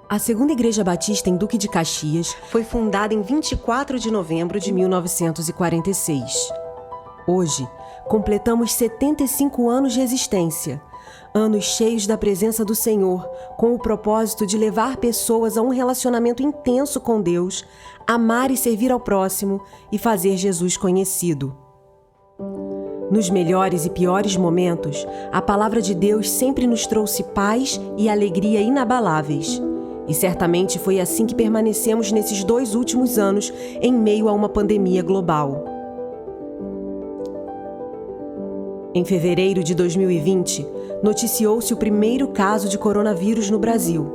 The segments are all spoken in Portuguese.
A Segunda Igreja Batista em Duque de Caxias foi fundada em 24 de novembro de 1946. Hoje, completamos 75 anos de existência, anos cheios da presença do Senhor, com o propósito de levar pessoas a um relacionamento intenso com Deus, amar e servir ao próximo e fazer Jesus conhecido. Nos melhores e piores momentos, a palavra de Deus sempre nos trouxe paz e alegria inabaláveis. E certamente foi assim que permanecemos nesses 2 últimos anos, em meio a uma pandemia global. Em fevereiro de 2020, noticiou-se o primeiro caso de coronavírus no Brasil.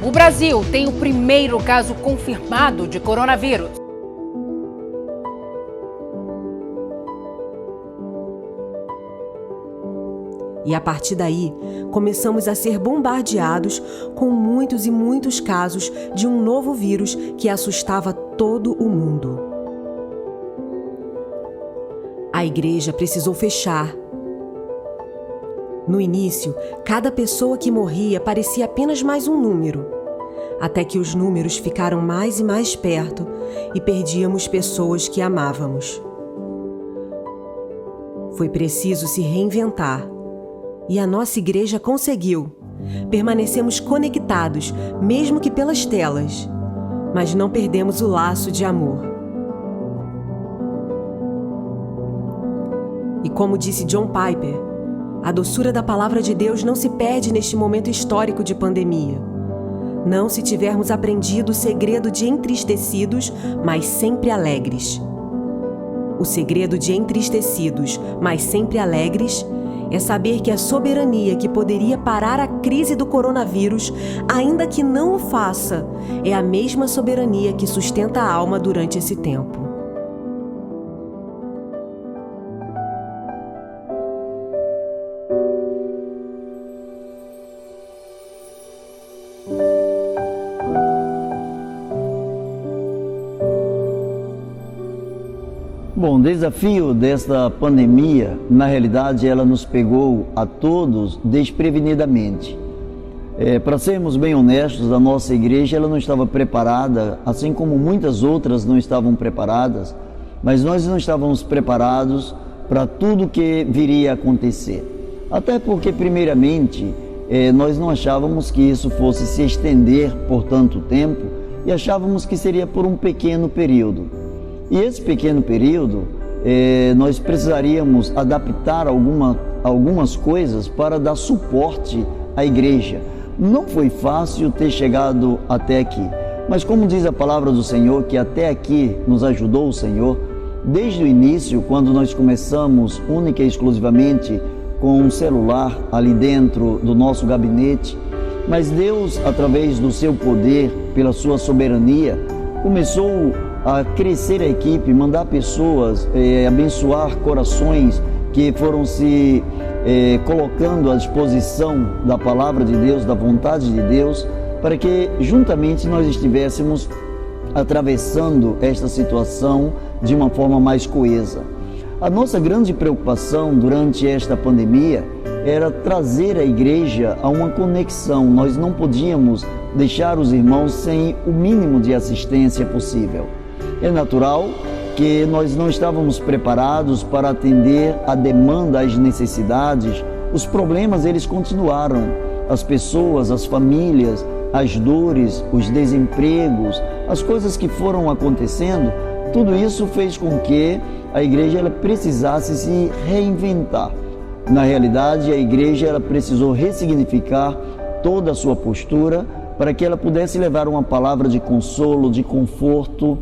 O Brasil tem o primeiro caso confirmado de coronavírus. E a partir daí, começamos a ser bombardeados com muitos e muitos casos de um novo vírus que assustava todo o mundo. A igreja precisou fechar. No início, cada pessoa que morria parecia apenas mais um número, até que os números ficaram mais e mais perto e perdíamos pessoas que amávamos. Foi preciso se reinventar. E a nossa igreja conseguiu. Permanecemos conectados, mesmo que pelas telas, mas não perdemos o laço de amor. E como disse John Piper, a doçura da palavra de Deus não se perde neste momento histórico de pandemia. Não se tivermos aprendido o segredo de entristecidos, mas sempre alegres. O segredo de entristecidos, mas sempre alegres, é saber que a soberania que poderia parar a crise do coronavírus, ainda que não o faça, é a mesma soberania que sustenta a alma durante esse tempo. Bom, o desafio desta pandemia, na realidade, ela nos pegou a todos desprevenidamente. Para sermos bem honestos, a nossa igreja ela não estava preparada, assim como muitas outras não estavam preparadas, mas nós não estávamos preparados para tudo que viria a acontecer. Até porque, primeiramente, nós não achávamos que isso fosse se estender por tanto tempo e achávamos que seria por um pequeno período. E esse pequeno período, nós precisaríamos adaptar algumas coisas para dar suporte à igreja. Não foi fácil ter chegado até aqui, mas como diz a palavra do Senhor, que até aqui nos ajudou o Senhor, desde o início, quando nós começamos única e exclusivamente com um celular ali dentro do nosso gabinete, mas Deus, através do seu poder, pela sua soberania, começou a crescer a equipe, mandar pessoas, abençoar corações que foram se colocando à disposição da palavra de Deus, da vontade de Deus, para que juntamente nós estivéssemos atravessando esta situação de uma forma mais coesa. A nossa grande preocupação durante esta pandemia era trazer a igreja a uma conexão. Nós não podíamos deixar os irmãos sem o mínimo de assistência possível. É natural que nós não estávamos preparados para atender a demanda, as necessidades. Os problemas, eles continuaram. As pessoas, as famílias, as dores, os desempregos, as coisas que foram acontecendo, tudo isso fez com que a igreja ela precisasse se reinventar. Na realidade, a igreja ela precisou ressignificar toda a sua postura para que ela pudesse levar uma palavra de consolo, de conforto,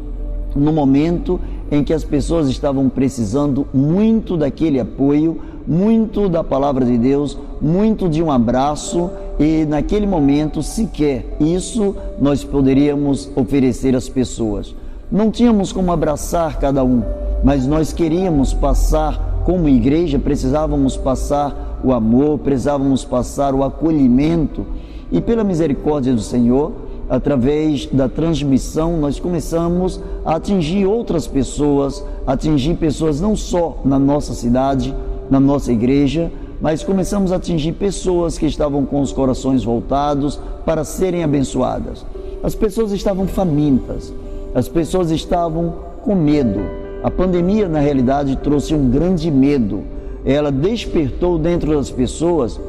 no momento em que as pessoas estavam precisando muito daquele apoio, muito da palavra de Deus, muito de um abraço, e naquele momento sequer isso nós poderíamos oferecer às pessoas. Não tínhamos como abraçar cada um, mas nós queríamos passar, como igreja, precisávamos passar o amor, precisávamos passar o acolhimento, e pela misericórdia do Senhor, através da transmissão, nós começamos a atingir outras pessoas, atingir pessoas não só na nossa cidade, na nossa igreja, mas começamos a atingir pessoas que estavam com os corações voltados para serem abençoadas. As pessoas estavam famintas, as pessoas estavam com medo. A pandemia, na realidade, trouxe um grande medo. Ela despertou dentro das pessoas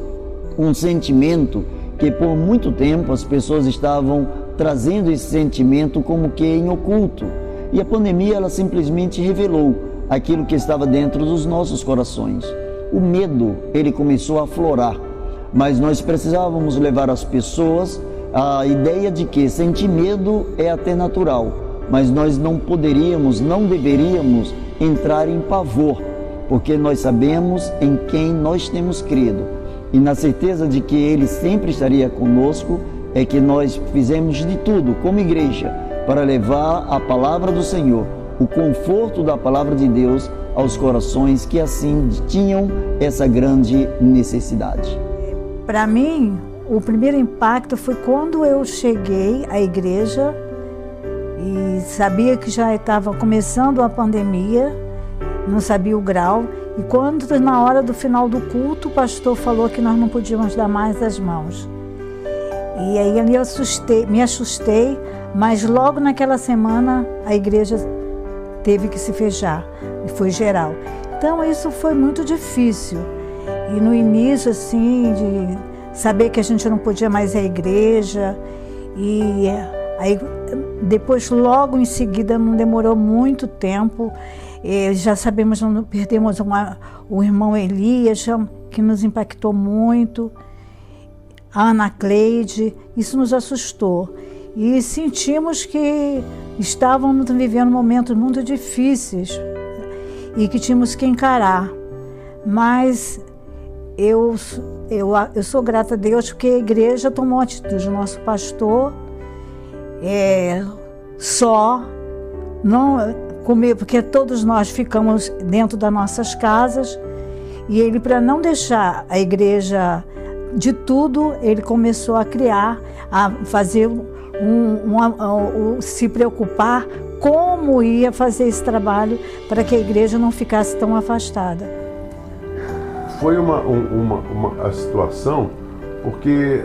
um sentimento que por muito tempo as pessoas estavam trazendo esse sentimento como que em oculto. E a pandemia, ela simplesmente revelou aquilo que estava dentro dos nossos corações. O medo, ele começou a aflorar, mas nós precisávamos levar às pessoas a ideia de que sentir medo é até natural, mas nós não poderíamos, não deveríamos entrar em pavor, porque nós sabemos em quem nós temos crido. E na certeza de que Ele sempre estaria conosco, é que nós fizemos de tudo como igreja para levar a palavra do Senhor, o conforto da palavra de Deus aos corações que assim tinham essa grande necessidade. Para mim, o primeiro impacto foi quando eu cheguei à igreja e sabia que já estava começando a pandemia, não sabia o grau. E quando, na hora do final do culto, o pastor falou que nós não podíamos dar mais as mãos. E aí eu me assustei, mas logo naquela semana a igreja teve que se fechar, e foi geral. Então isso foi muito difícil. E no início, assim, de saber que a gente não podia mais ir à igreja, e aí depois, logo em seguida, não demorou muito tempo, já sabemos, perdemos o irmão Elias, que nos impactou muito, a Ana Cleide, isso nos assustou. E sentimos que estávamos vivendo momentos muito difíceis e que tínhamos que encarar. Mas eu sou grata a Deus porque a igreja tomou a atitude. O nosso pastor porque todos nós ficamos dentro das nossas casas, e ele, para não deixar a igreja de tudo, ele começou a criar, a fazer se preocupar como ia fazer esse trabalho para que a igreja não ficasse tão afastada. Foi uma situação, porque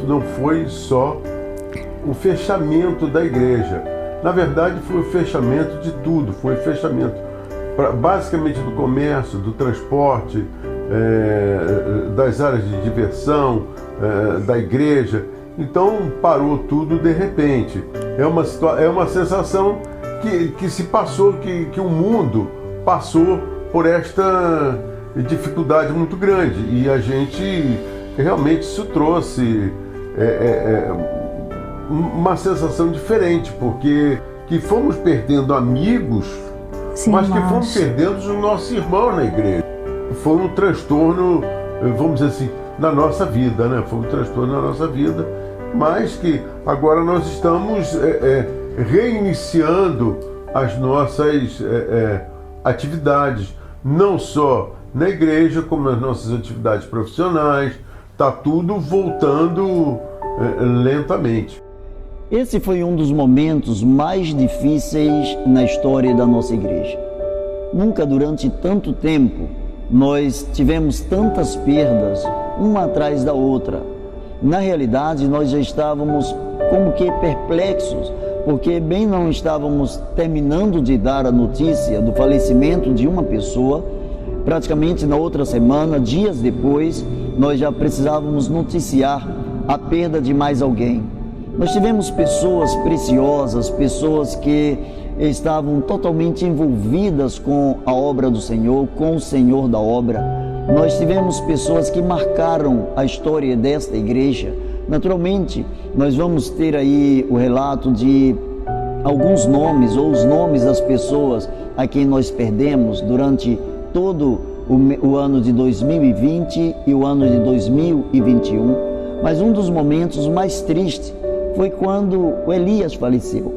não foi só o fechamento da igreja. Na verdade, foi o fechamento de tudo, foi o fechamento basicamente do comércio, do transporte, das áreas de diversão, da igreja. Então parou tudo de repente. É uma sensação que se passou, que o mundo passou por esta dificuldade muito grande, e a gente realmente isso trouxe uma sensação diferente, porque que fomos perdendo amigos, sim, mas que fomos perdendo os nossos irmãos na igreja. Foi um transtorno, vamos dizer assim, na nossa vida, né? Foi um transtorno na nossa vida, mas que agora nós estamos reiniciando as nossas atividades, não só na igreja, como nas nossas atividades profissionais. Está tudo voltando lentamente. Esse foi um dos momentos mais difíceis na história da nossa igreja. Nunca durante tanto tempo nós tivemos tantas perdas, uma atrás da outra. Na realidade, nós já estávamos como que perplexos, porque bem não estávamos terminando de dar a notícia do falecimento de uma pessoa, praticamente na outra semana, dias depois, nós já precisávamos noticiar a perda de mais alguém. Nós tivemos pessoas preciosas, pessoas que estavam totalmente envolvidas com a obra do Senhor, com o Senhor da obra. Nós tivemos pessoas que marcaram a história desta igreja. Naturalmente, nós vamos ter aí o relato de alguns nomes, ou os nomes das pessoas a quem nós perdemos durante todo o ano de 2020 e o ano de 2021. Mas um dos momentos mais tristes foi quando o Elias faleceu.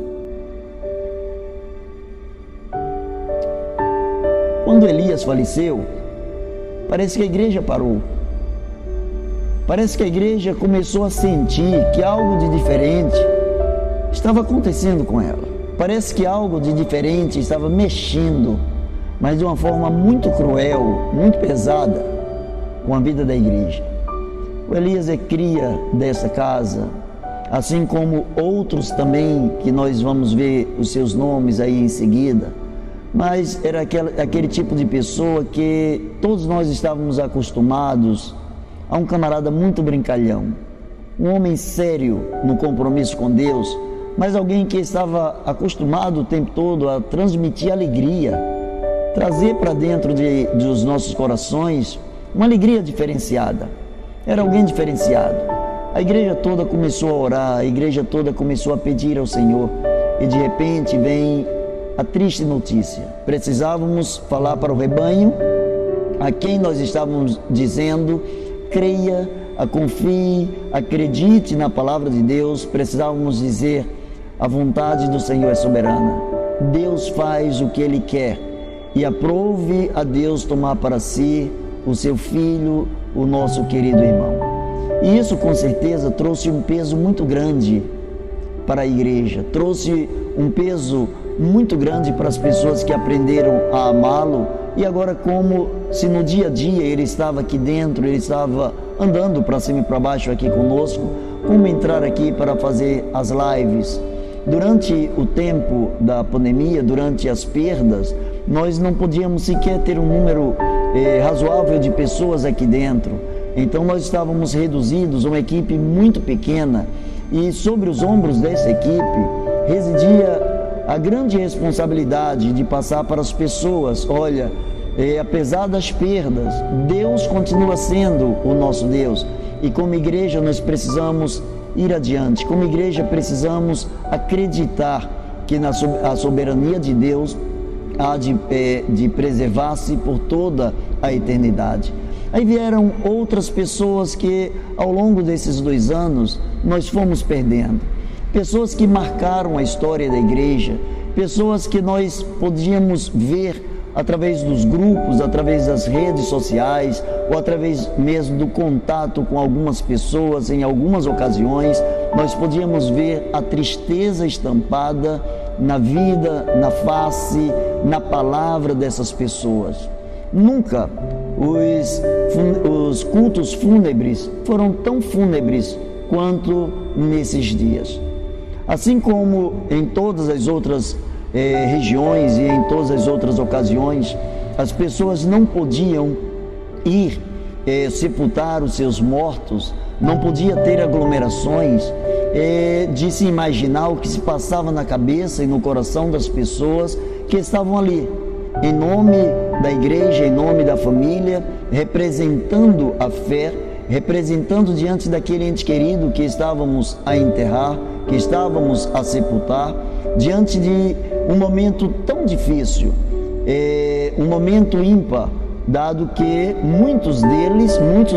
Quando Elias faleceu, parece que a igreja parou. Parece que a igreja começou a sentir que algo de diferente estava acontecendo com ela. Parece que algo de diferente estava mexendo, mas de uma forma muito cruel, muito pesada, com a vida da igreja. O Elias é cria dessa casa, assim como outros também, que nós vamos ver os seus nomes aí em seguida, mas era aquele tipo de pessoa que todos nós estávamos acostumados a um camarada muito brincalhão, um homem sério no compromisso com Deus, mas alguém que estava acostumado o tempo todo a transmitir alegria, trazer para dentro dos nossos corações uma alegria diferenciada. Era alguém diferenciado. A igreja toda começou a orar, a igreja toda começou a pedir ao Senhor, e de repente vem a triste notícia. Precisávamos falar para o rebanho a quem nós estávamos dizendo: creia, confie, acredite na palavra de Deus. Precisávamos dizer: a vontade do Senhor é soberana. Deus faz o que Ele quer, e aprove a Deus tomar para si o seu filho, o nosso querido irmão. E isso com certeza trouxe um peso muito grande para a igreja, trouxe um peso muito grande para as pessoas que aprenderam a amá-lo, e agora, como se no dia a dia ele estava aqui dentro, ele estava andando para cima e para baixo aqui conosco, como entrar aqui para fazer as lives. Durante o tempo da pandemia, durante as perdas, nós não podíamos sequer ter um número razoável de pessoas aqui dentro. Então nós estávamos reduzidos, uma equipe muito pequena, e sobre os ombros dessa equipe residia a grande responsabilidade de passar para as pessoas: olha, apesar das perdas, Deus continua sendo o nosso Deus, e como igreja nós precisamos ir adiante. Como igreja precisamos acreditar que a soberania de Deus há de preservar-se por toda a eternidade. Aí vieram outras pessoas que ao longo desses 2 anos nós fomos perdendo. Pessoas que marcaram a história da igreja, pessoas que nós podíamos ver através dos grupos, através das redes sociais, ou através mesmo do contato com algumas pessoas. Em algumas ocasiões nós podíamos ver a tristeza estampada na vida, na face, na palavra dessas pessoas. Nunca os cultos fúnebres foram tão fúnebres quanto nesses dias. Assim como em todas as outras regiões e em todas as outras ocasiões, as pessoas não podiam ir sepultar os seus mortos, não podia ter aglomerações, de se imaginar o que se passava na cabeça e no coração das pessoas que estavam ali, em nome da igreja, em nome da família, representando a fé, representando diante daquele ente querido que estávamos a enterrar, que estávamos a sepultar, diante de um momento tão difícil, um momento ímpar, dado que muitos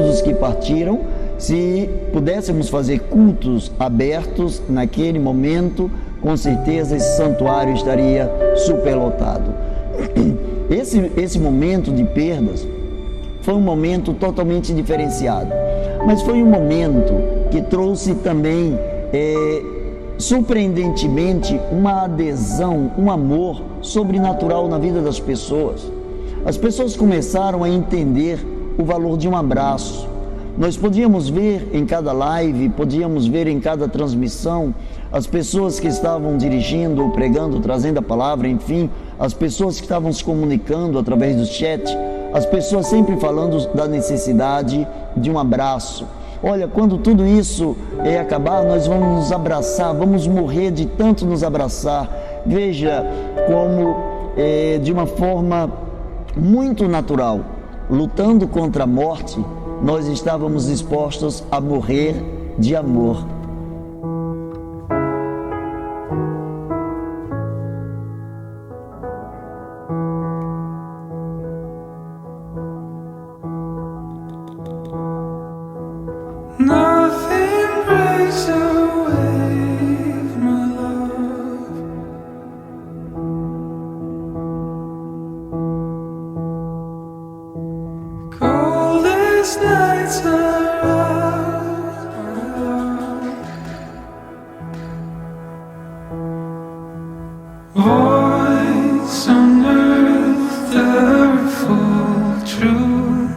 dos que partiram, se pudéssemos fazer cultos abertos naquele momento, com certeza esse santuário estaria superlotado. Esse momento de perdas foi um momento totalmente diferenciado, mas foi um momento que trouxe também, surpreendentemente, uma adesão, um amor sobrenatural na vida das pessoas. As pessoas começaram a entender o valor de um abraço. Nós podíamos ver em cada live, podíamos ver em cada transmissão, as pessoas que estavam dirigindo, pregando, trazendo a palavra, enfim, as pessoas que estavam se comunicando através do chat, as pessoas sempre falando da necessidade de um abraço. Olha, quando tudo isso acabar, nós vamos nos abraçar, vamos morrer de tanto nos abraçar. Veja como, de uma forma muito natural, lutando contra a morte, nós estávamos dispostos a morrer de amor. Nothing breaks away, my love. Go Coldest nights are out, voice on earth, ever full true.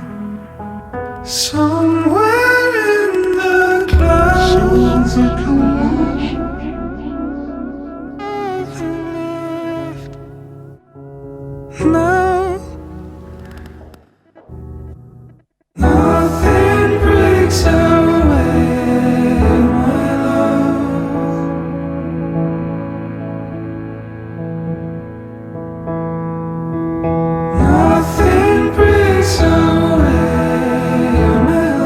Somewhere in the clouds, now nothing breaks away my love. Nothing breaks away my love.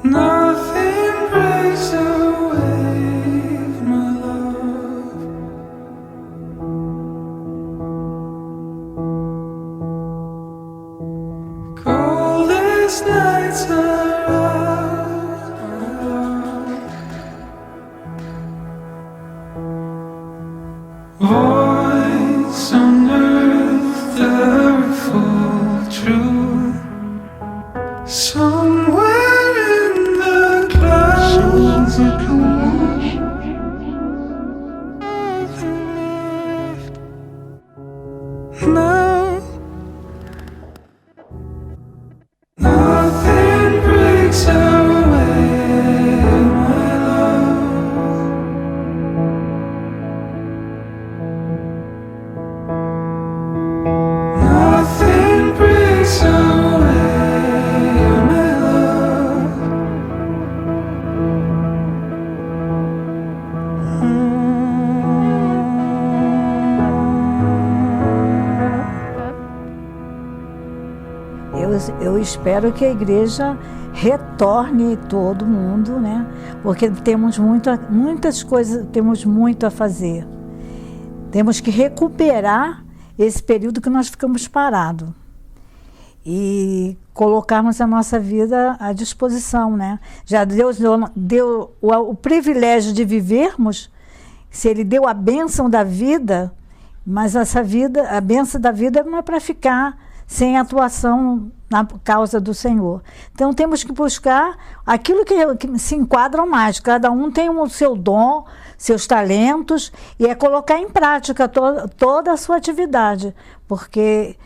Nothing breaks away my love. Coldest nights are out, voice on earth, ever full true. Somewhere in the clouds, now nothing breaks away my love. Nothing breaks away my love. Eu espero que a igreja retorne todo mundo, né? Porque temos muitas coisas, temos muito a fazer. Temos que recuperar esse período que nós ficamos parados e colocarmos a nossa vida à disposição, né? Já Deus deu o privilégio de vivermos, se Ele deu a bênção da vida, mas essa vida, a bênção da vida não é para ficar sem atuação na causa do Senhor. Então temos que buscar aquilo que se enquadram mais. Cada um tem o seu dom, seus talentos, e é colocar em prática toda a sua atividade, porque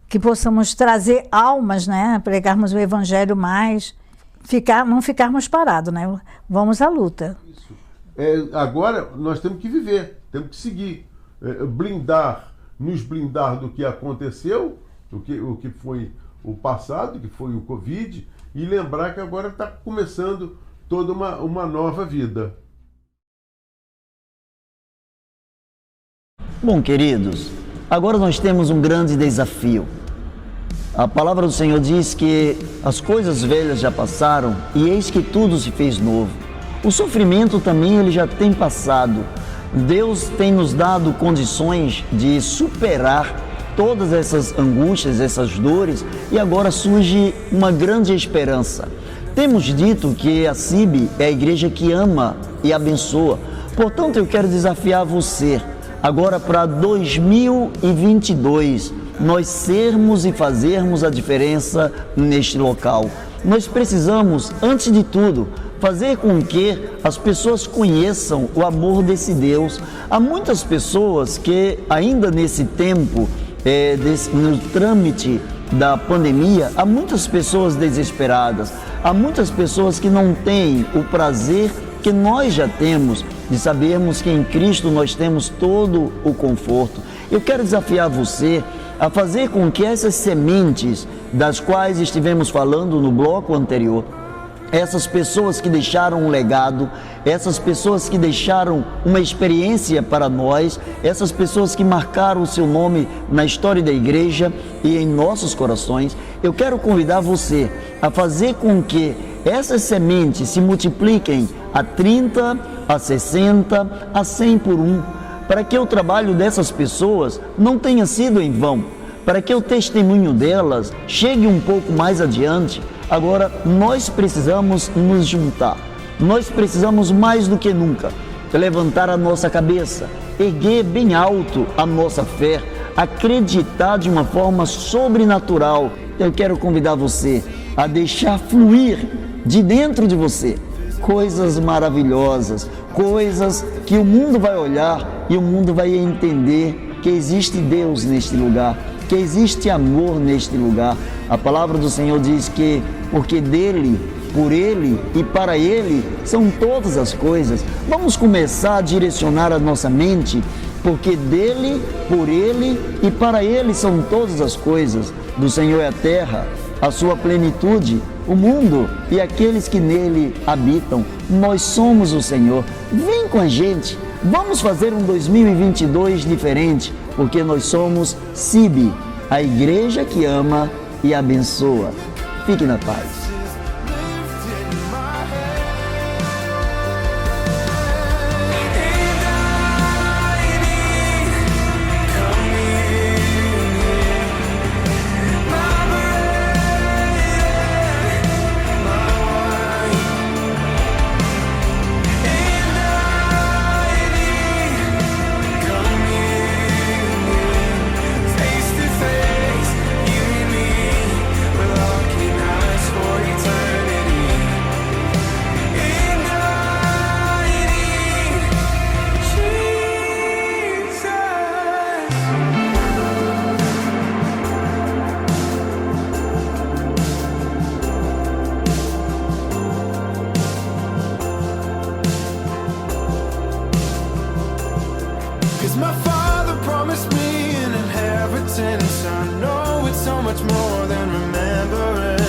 que possamos trazer almas, né? Pregarmos o Evangelho mais, não ficarmos parados, né? Vamos à luta. Isso. Agora nós temos que viver, temos que seguir, nos blindar do que aconteceu, o que foi o passado, que foi o Covid, e lembrar que agora está começando toda uma nova vida. Bom, queridos, agora nós temos um grande desafio. A palavra do Senhor diz que as coisas velhas já passaram e eis que tudo se fez novo. O sofrimento também ele já tem passado. Deus tem nos dado condições de superar todas essas angústias, essas dores, e agora surge uma grande esperança. Temos dito que a CIB é a igreja que ama e abençoa. Portanto, eu quero desafiar você, agora para 2022, nós sermos e fazermos a diferença neste local. Nós precisamos, antes de tudo, fazer com que as pessoas conheçam o amor desse Deus. Há muitas pessoas que ainda nesse tempo, no trâmite da pandemia, há muitas pessoas desesperadas, há muitas pessoas que não têm o prazer que nós já temos de sabermos que em Cristo nós temos todo o conforto. Eu quero desafiar você a fazer com que essas sementes das quais estivemos falando no bloco anterior, essas pessoas que deixaram um legado, essas pessoas que deixaram uma experiência para nós, essas pessoas que marcaram o seu nome na história da igreja e em nossos corações, eu quero convidar você a fazer com que essas sementes se multipliquem a 30, a 60, a 100 por 1, para que o trabalho dessas pessoas não tenha sido em vão, para que o testemunho delas chegue um pouco mais adiante. Agora, nós precisamos nos juntar, nós precisamos mais do que nunca levantar a nossa cabeça, erguer bem alto a nossa fé, acreditar de uma forma sobrenatural. Eu quero convidar você a deixar fluir de dentro de você coisas maravilhosas, coisas que o mundo vai olhar e o mundo vai entender que existe Deus neste lugar, que existe amor neste lugar. A palavra do Senhor diz que porque dele, por ele e para ele são todas as coisas. Vamos começar a direcionar a nossa mente, porque dele, por ele e para ele são todas as coisas. Do Senhor é a terra, a sua plenitude, o mundo e aqueles que nele habitam. Nós somos o Senhor. Vem com a gente, vamos fazer um 2022 diferente, porque nós somos CIB, a igreja que ama e abençoa. Fique na paz. My father promised me an inheritance. I know it's so much more than remembering.